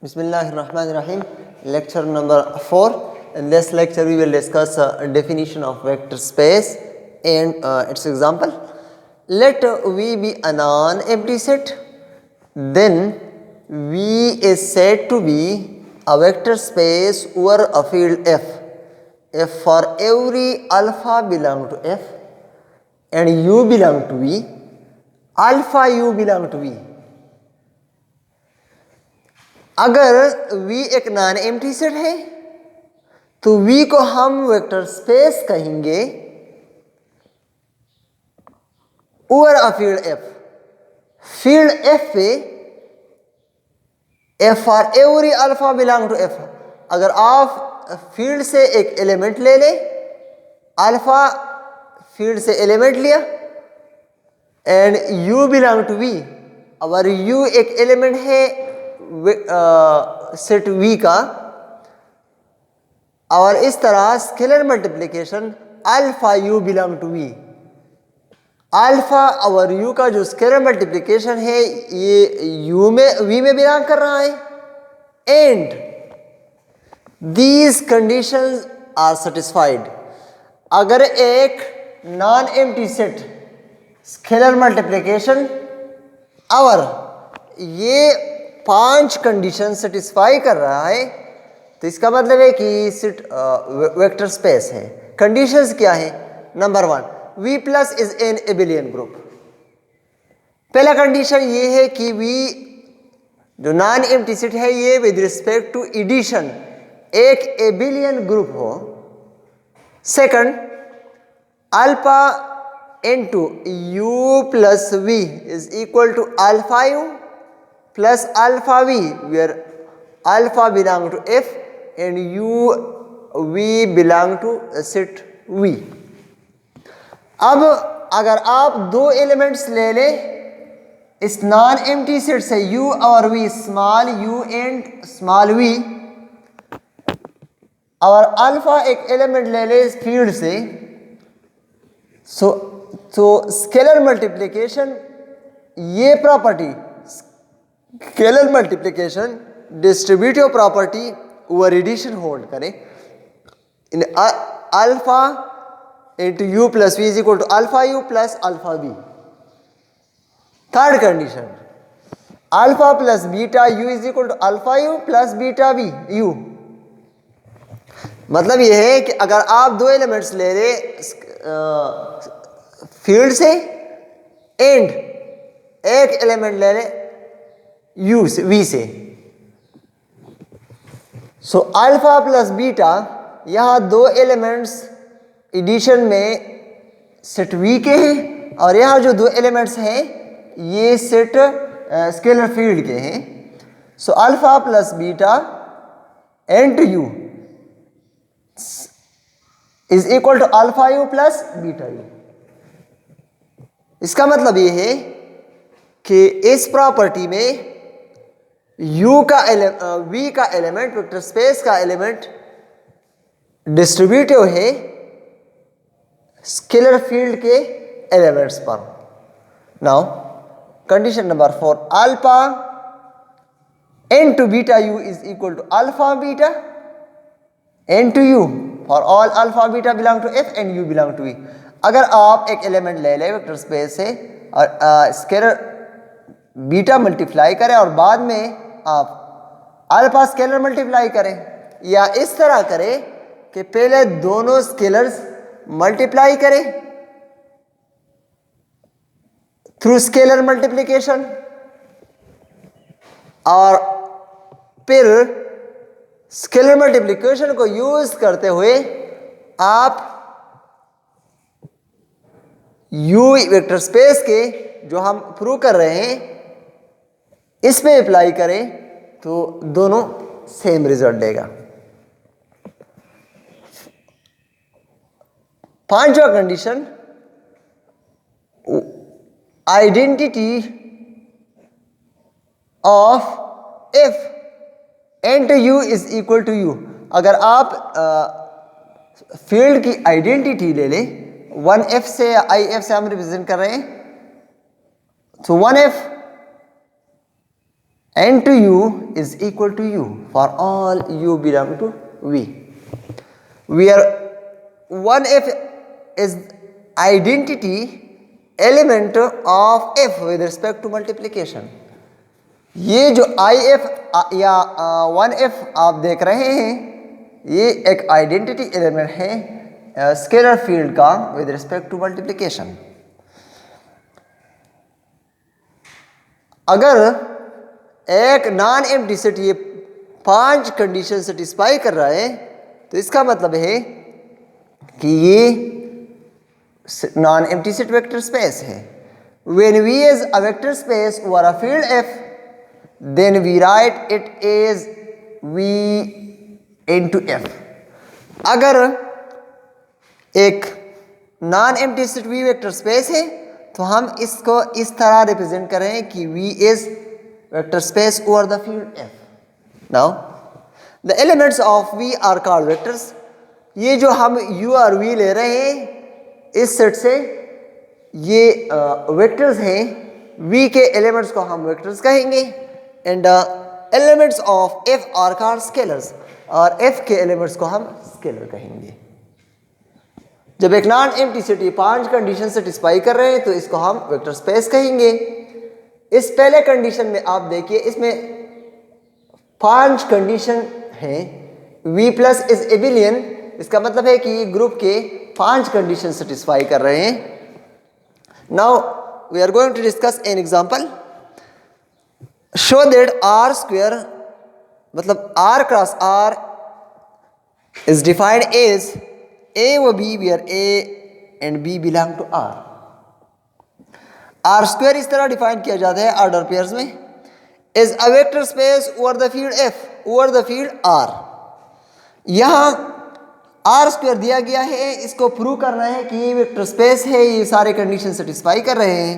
Bismillahirrahmanirrahim. Lecture number 4. In this lecture we will discuss definition of vector space and its example. Let V be a non-empty set, then V is said to be a vector space over a field F if for every alpha belong to F and U belong to V, alpha U belong to V. अगर V एक non empty set है तो V को हम vector space कहेंगे over a field F। Field F पे F for every alpha belong to F। अगर आप फील्ड से एक एलिमेंट ले ले, अल्फा फील्ड से एलिमेंट लिया and U belong to V, अगर U एक एलिमेंट है सेट V का और इस तरह scalar multiplication alpha U belong to V, alpha और U का जो स्केलर मल्टीप्लिकेशन है ये U में V में बिलोंग कर रहा है and these conditions are satisfied. अगर एक non empty set scalar multiplication और ये 5 कंडीशन सेटिस्फाई कर रहा है तो इसका मतलब है कि सेट वेक्टर स्पेस है। कंडीशंस क्या है? Number 1, V plus is an abelian group. पहला कंडीशन ये है कि V जो नॉन एम्प्टी सेट है ये विद रिस्पेक्ट टू एडिशन एक एबिलियन ग्रुप हो। Second, alpha into U plus V is equal to alpha U plus alpha V, where alpha belong to F and V belong to set V। अब अगर आप दो elements ले ले इस non empty set से U और V, small u and small v, और अल्फा एक एलिमेंट ले ले इस फील्ड से, सो स्केलर मल्टीप्लिकेशन ये property scalar multiplication distributive property over addition hold करें इन alpha into U plus V is equal to alpha U plus alpha V। Third condition, alpha plus beta U is equal to alpha U plus beta V U। मतलब यह है कि अगर आप दो elements ले रहे फील्ड से एंड एक एलिमेंट ले रहे U से V से, सो अल्फा प्लस बीटा यहाँ दो एलिमेंट्स एडिशन में सेट V के हैं और यहाँ जो दो एलिमेंट्स हैं ये सेट स्केलर फील्ड के हैं। So alpha plus beta and U is equal to alpha U plus beta U। इसका मतलब ये है कि इस प्रॉपर्टी में V का एलिमेंट वेक्टर स्पेस का एलिमेंट डिस्ट्रीब्यूटिव है स्केलर फील्ड के एलिमेंट्स पर। Now condition number 4, alpha into beta U is equal to alpha beta into U for all alpha beta belong to F and U belong to V। अगर आप एक element ले लें vector space से और scalar beta multiply करें और बाद में आप अल्फा स्केलर मल्टीप्लाई करें, या इस तरह करें कि पहले दोनों स्केलर्स मल्टीप्लाई करें थ्रू स्केलर मल्टीप्लिकेशन और फिर स्केलर मल्टीप्लिकेशन को यूज करते हुए आप U वेक्टर स्पेस के जो हम प्रूव कर रहे हैं इसमें अप्लाई करें तो दोनों सेम रिजल्ट देगा। पांचवा कंडीशन, identity of F and U is equal to U। अगर आप फील्ड की आइडेंटिटी ले लें 1F से या IF से हम रिप्रेजेंट कर रहे हैं, तो 1F n to u is equal to u for all u belong to v, where 1f is identity element of f with respect to multiplication. ये जो if या 1f आप देख रहे हैं, ये एक आइडेंटिटी एलिमेंट है स्केलर फील्ड का विद रिस्पेक्ट टू मल्टीप्लिकेशन. अगर एक नॉन एम्प्टी सेट ये 5 कंडीशन सेटिस्फाई कर रहा है तो इसका मतलब है कि ये non empty set vector space है. When V is a vector space over a field F, then we write it as V into F. अगर एक non empty set V vector space है तो हम इसको इस तरह रिप्रेजेंट कर रहे हैं कि V is vector space over the field F. Now the elements of V are called vectors. ये जो हम U और V ले रहे हैं इस सेट से, ये वेक्टर्स हैं. V के एलिमेंट्स को हम वेक्टर्स कहेंगे and elements of F are called scalars, और F के एलिमेंट्स को हम स्केलर कहेंगे. जब एक नॉन एम्प्टी सेट ये 5 कंडीशन सेटिस्फाई कर रहे हैं तो इसको हम वेक्टर स्पेस कहेंगे. इस पहले कंडीशन में आप देखिए इसमें 5 कंडीशन हैं. V प्लस इज एबिलियन, इसका मतलब है कि ये ग्रुप के 5 कंडीशन सेटिस्फाई कर रहे हैं. Now we are going to discuss an example. Show that R square मतलब R cross R is defined as A व B where A and B belong to R. R square इस तरह define किया जाता है ऑर्डर पेयर्स में, is a vector space over the field F over the field R. यहाँ R square दिया गया है, इसको प्रूव करना है कि ये वेक्टर स्पेस है, ये सारे कंडीशन सेटिस्फाई कर रहे हैं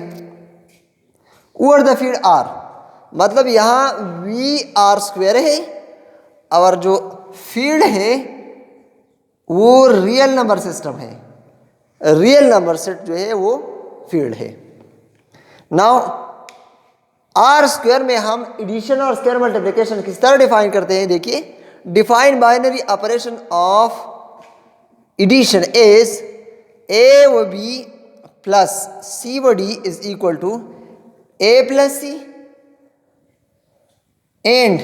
ओवर द फील्ड R. मतलब यहाँ V R स्क्वायर है और जो फील्ड है वो रियल नंबर सिस्टम है, रियल नंबर सेट जो है वो फील्ड है. नाउ R स्क्वायर में हम एडिशन और स्क्वायर मल्टीप्लिकेशन किस तरह डिफाइन करते हैं. देखिए, define binary operation of addition is A व B प्लस C व D is equal to A plus C and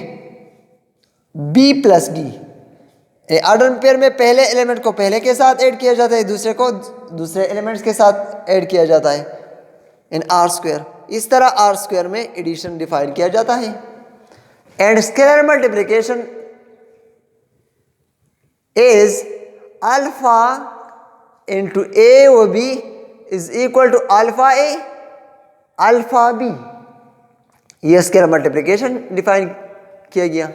B plus D. Order pair में पहले एलिमेंट को पहले के साथ ऐड किया जाता है, दूसरे को दूसरे एलिमेंट्स के साथ ऐड किया जाता है इन R स्क्वायर. इस तरह R स्क्वायर में एडिशन डिफाइन किया जाता है. And scalar multiplication is alpha into A व B is equal to alpha A alpha B. ये स्केलर मल्टीप्लिकेशन डिफाइन किया गया.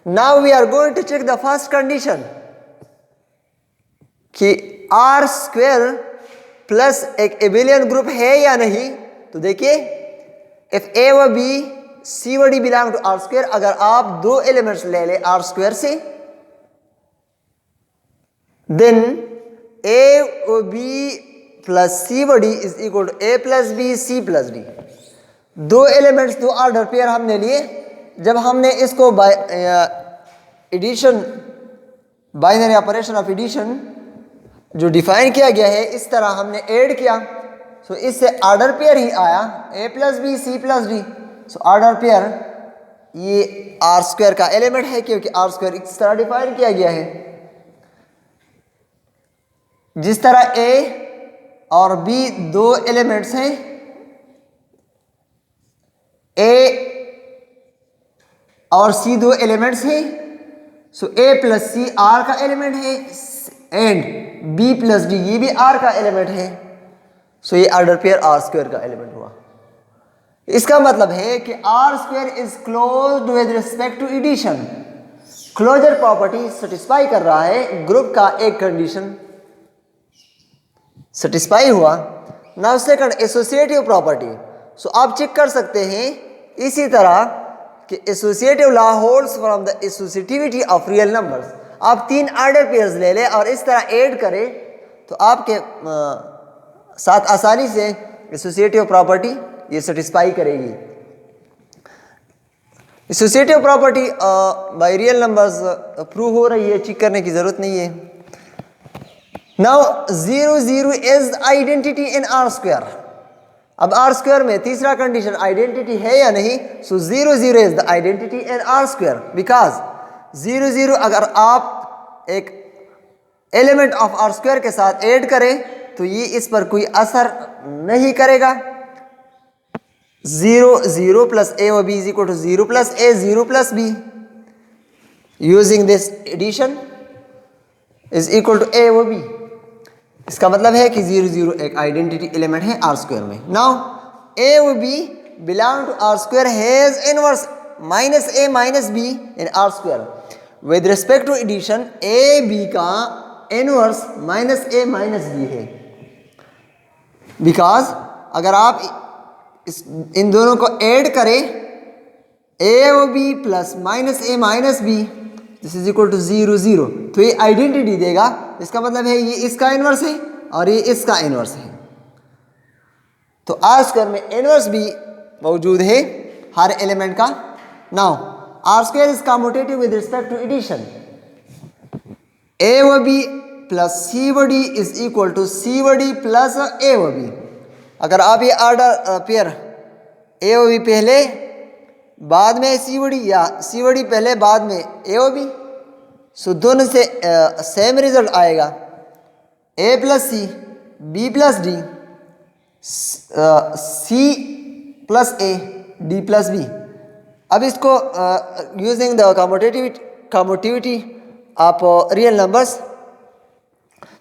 Now we are going to check the first condition कि R square plus एक abelian group है या नहीं. तो देखिए, if A व B C व D belong to R square, अगर आप दो एलिमेंट्स ले ले R स्क्वायर से, then A व B प्लस C व D is equal to A plus B C plus D. दो एलिमेंट्स दो ऑर्डर पेयर हमने लिए. जब हमने इसको addition binary operation of addition जो डिफाइन किया गया है इस तरह हमने ऐड किया, सो इससे ऑर्डर पेयर ही आया A plus B C plus D. So order pair ये R स्क्वायर का एलिमेंट है क्योंकि R स्क्वायर इस तरह डिफाइन किया गया है. जिस तरह A और B दो एलिमेंट्स हैं, A और C दो एलिमेंट्स हैं, so A plus C R का एलिमेंट है एंड B प्लस D ये भी R का एलिमेंट है. सो ये ऑर्डर पेयर R स्क्वायर का एलिमेंट हुआ. इसका मतलब है कि R square is closed with respect to addition. Closure property satisfy कर रहा है, ग्रुप का एक कंडीशन सेटिस्फाई हुआ. Now second associative property. So आप चेक कर सकते हैं इसी तरह कि associative law holds from the associativity of real numbers. आप 3 ऑर्डर पेयर्स ले लें और इस तरह ऐड करें तो आपके साथ आसानी से एसोसिएटिव प्रॉपर्टी ये सेटिस्फाई करेगी. Associative property by real numbers prove हो रही है, चेक करने की जरूरत नहीं है। Now 0 0 is identity in R square. अब आर स्क्वायर में तीसरा कंडीशन आइडेंटिटी है या नहीं, सो 0 0 is the identity in R square because 0 0 अगर आप एक एलिमेंट ऑफ आर स्क्वायर के साथ ऐड करें तो ये इस पर कोई असर नहीं करेगा। 0 0 plus a or b is equal to 0 plus a 0 plus b. Using this addition is equal to a or b. इसका मतलब है कि 0 0 एक आइडेंटिटी एलिमेंट है आर स्क्वायर में। नाउ a और b belong to r square has inverse minus a minus b in r square. With respect to addition a b का inverse minus a minus b है because अगर आप इन दोनों को add करें a और b plus minus a minus b this is equal to 0 0 तो ये आइडेंटिटी देगा। इसका मतलब है ये इसका इनवर्स है और ये इसका इनवर्स है। तो आर स्क्वायर में इनवर्स भी मौजूद है हर एलिमेंट का। Now R square is commutative with respect to addition. A व बी प्लस सी व D is equal to C व डी प्लस ए व बी। अगर आप ये ऑर्डर पेयर ए व बी पहले बाद में सी व डी या सी व डी पहले बाद में ए व बी, सो दोनों से सेम रिजल्ट आएगा। A plus C B plus D C plus A D plus B. अब इसको यूजिंग द कम्यूटेटिविटी आप real numbers,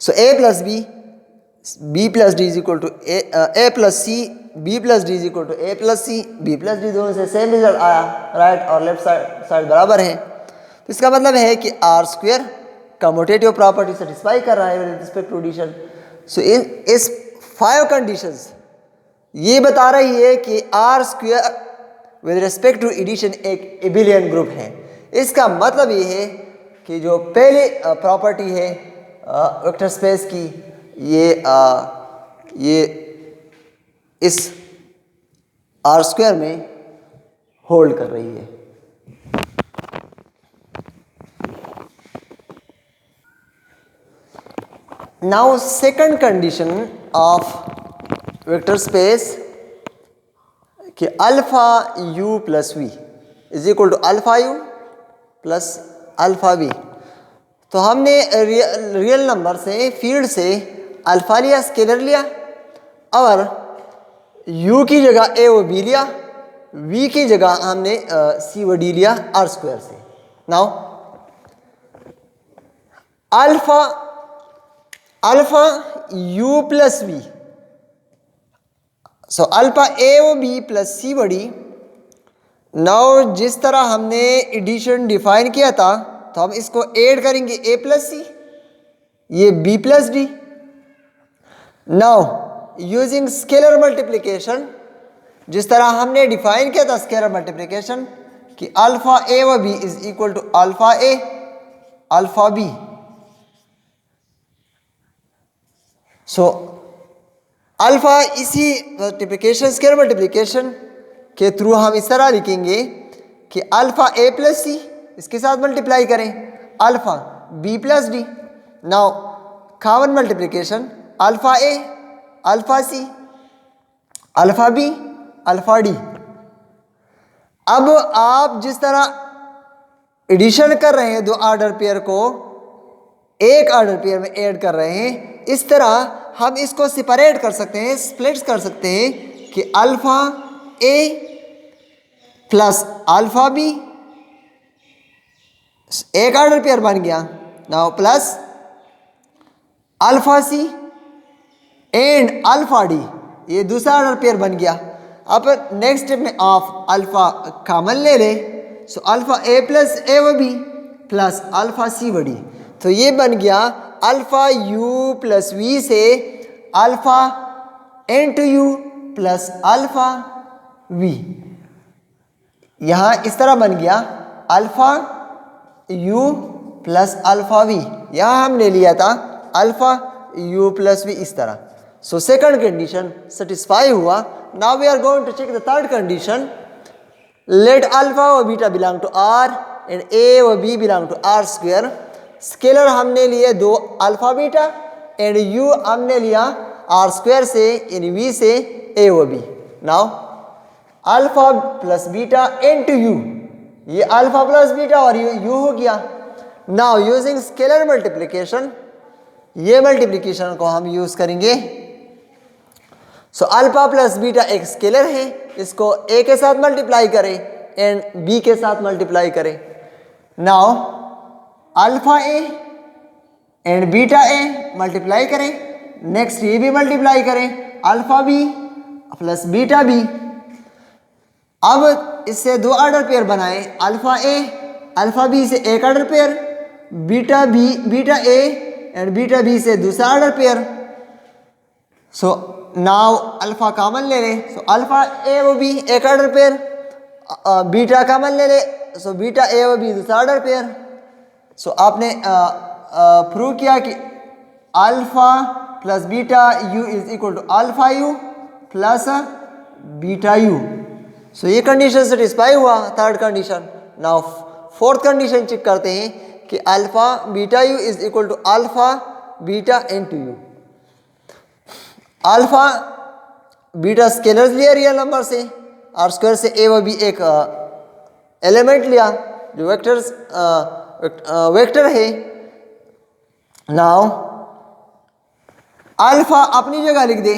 so A plus B plus D is equal to A plus C B plus D is equal to A plus C B plus D. दोनों से same result आया, right और left side बराबर है। तो इसका मतलब है कि R square commutative property satisfy कर रहा है with respect to addition. So इस 5 कंडीशंस ये बता रही है कि R square with respect to addition एक एबिलियन ग्रुप है। इसका मतलब ये है कि जो पहली प्रॉपर्टी है वेक्टर स्पेस की ये इस आर स्क्वायर में होल्ड कर रही है। Now second condition of vector space कि alpha U plus V is equal to alpha U plus alpha V. तो हमने रियल नंबर से फील्ड से अल्फा लिया, स्केलर लिया और u की जगह a व b लिया, v की जगह हमने c व d लिया आर स्क्वायर से। Now alpha u plus v, so alpha a व b प्लस c व d। नाउ जिस तरह हमने एडिशन डिफाइन किया था तो हम इसको ऐड करेंगे a प्लस सी, ये b plus D. Now using scalar multiplication, जिस तरह हमने डिफाइन किया था स्केलर मल्टीप्लिकेशन कि अल्फा a व b is equal to alpha a alpha b। So alpha इसी मल्टीप्लिकेशन स्केलर मल्टीप्लिकेशन के थ्रू हम इस तरह लिखेंगे कि अल्फा a प्लस सी इसके साथ मल्टीप्लाई करें alpha b plus D. Now common multiplication alpha a alpha c alpha b alpha d। अब आप जिस तरह एडिशन कर रहे हैं दो ऑर्डर पेयर को एक ऑर्डर पेयर में ऐड कर रहे हैं, इस तरह हम इसको सेपरेट कर सकते हैं, स्प्लिट्स कर सकते हैं कि alpha a plus alpha b एक ऑर्डर पेयर बन गया। Now plus alpha C and alpha D ये दूसरा ऑर्डर पेयर बन गया। अब नेक्स्ट स्टेप में आप अल्फा कॉमन ले ले, सो अल्फा ए प्लस ए व बी प्लस अल्फा सी व डी। तो ये बन गया अल्फा यू प्लस वी से alpha into U plus alpha V. यहाँ इस तरह बन गया alpha u plus alpha V, यहाँ हमने लिया था अल्फा u प्लस वी इस तरह। सो सेकंड कंडीशन सेटिस्फाई हुआ। Now we are going to check the third condition let alpha व beta belong to R and A व B belong to R square. Scalar हमने लिए दो alpha beta and you हमने लिया are square से इन we से ए व B. Now alpha plus beta into U, ये अल्फा प्लस बीटा और यू हो गया। नाउ यूजिंग स्केलर मल्टीप्लिकेशन, ये मल्टीप्लिकेशन को हम यूज करेंगे। सो अल्फा प्लस बीटा एक स्केलर है, इसको ए के साथ मल्टीप्लाई करें एंड बी के साथ मल्टीप्लाई करें। Now alpha A and beta A multiply करें, नेक्स्ट ये भी मल्टीप्लाई करें alpha B plus beta B. अब इससे दो ऑर्डर पेयर बनाएं, अल्फा ए अल्फा बी से एक order pair, beta B beta A and beta B से दूसरा order pair. So now alpha common ले लें, सो अल्फा ए व बी एक ऑर्डर पेयर, बीटा कॉमन ले लें, सो बीटा ए व बी दूसरा ऑर्डर पेयर। सो आपने प्रूव किया कि alpha plus beta U is equal to alpha U plus beta U. So ये कंडीशन सेटिस्फाई हुआ, third condition. Now fourth condition check करते हैं कि alpha beta U is equal to alpha beta into U. Alpha beta scalars लिया real number से, R square से A व B एक एलिमेंट लिया जो वेक्टर है। नाउ अल्फा अपनी जगह लिख दे,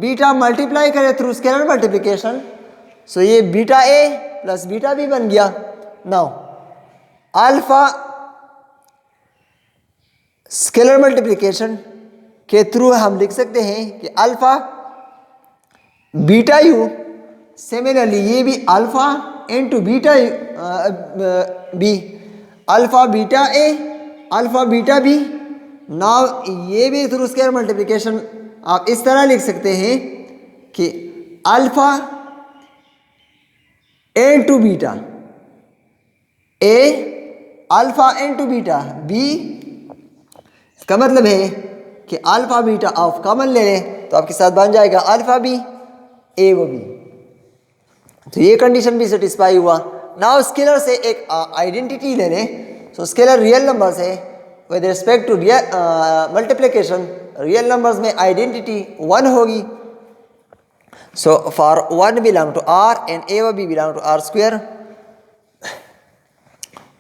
बीटा मल्टीप्लाई करें थ्रू स्केलर मल्टीप्लिकेशन, सो ये beta A plus beta B बन गया। नाउ अल्फा स्केलर मल्टीप्लिकेशन के थ्रू हम लिख सकते हैं कि अल्फा बीटा यू, सिमिलरली ये भी alpha into beta B, alpha beta A alpha beta B. Now ये भी थ्रू स्केलर मल्टीप्लिकेशन आप इस तरह लिख सकते हैं कि alpha into beta A alpha into beta B. इसका मतलब है कि अल्फा बीटा आप कॉमन ले लें तो आपके साथ बन जाएगा अल्फा बी ए व बी। तो ये कंडीशन भी सेटिस्फाई हुआ। नाउ स्केलर से एक आइडेंटिटी ले लें। सो स्केलर रियल नंबर्स है, with respect to real multiplication real numbers में आइडेंटिटी 1 होगी। So for 1 belong to R and A व B belong to R square,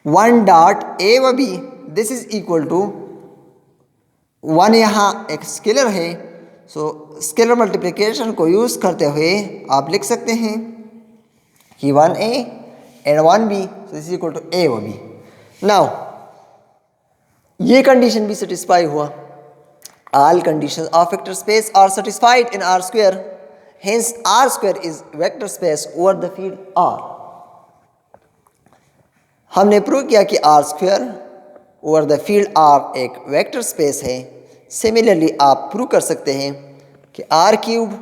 1 dot A व B this is equal to 1 यहाँ एक scalar है। So scalar multiplication को use करते हुए आप लिख सकते हैं कि 1a and 1b so is equal to a व b। नाउ ये कंडीशन भी सेटिस्फाई हुआ। All conditions of vector space are satisfied in R square, hence R square is vector space over the field R. हमने prove किया कि R square over the field R एक vector space है। Similarly आप prove कर सकते हैं कि आर क्यूब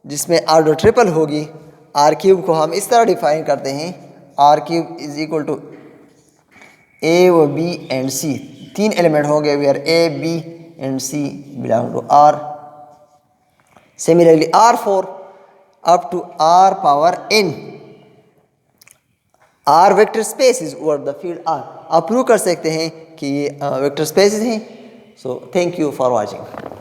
जिसमें ऑर्डर ट्रिपल होगी, आर क्यूब को हम इस तरह डिफाइन करते हैं, R cube is equal to A व बी एंड सी, 3 एलिमेंट हो गए where A B and C belong to R. Similarly R4 up to R power n, R vector space is over the field R. आप prove कर सकते हैं कि ये vector spaces हैं। So thank you for watching.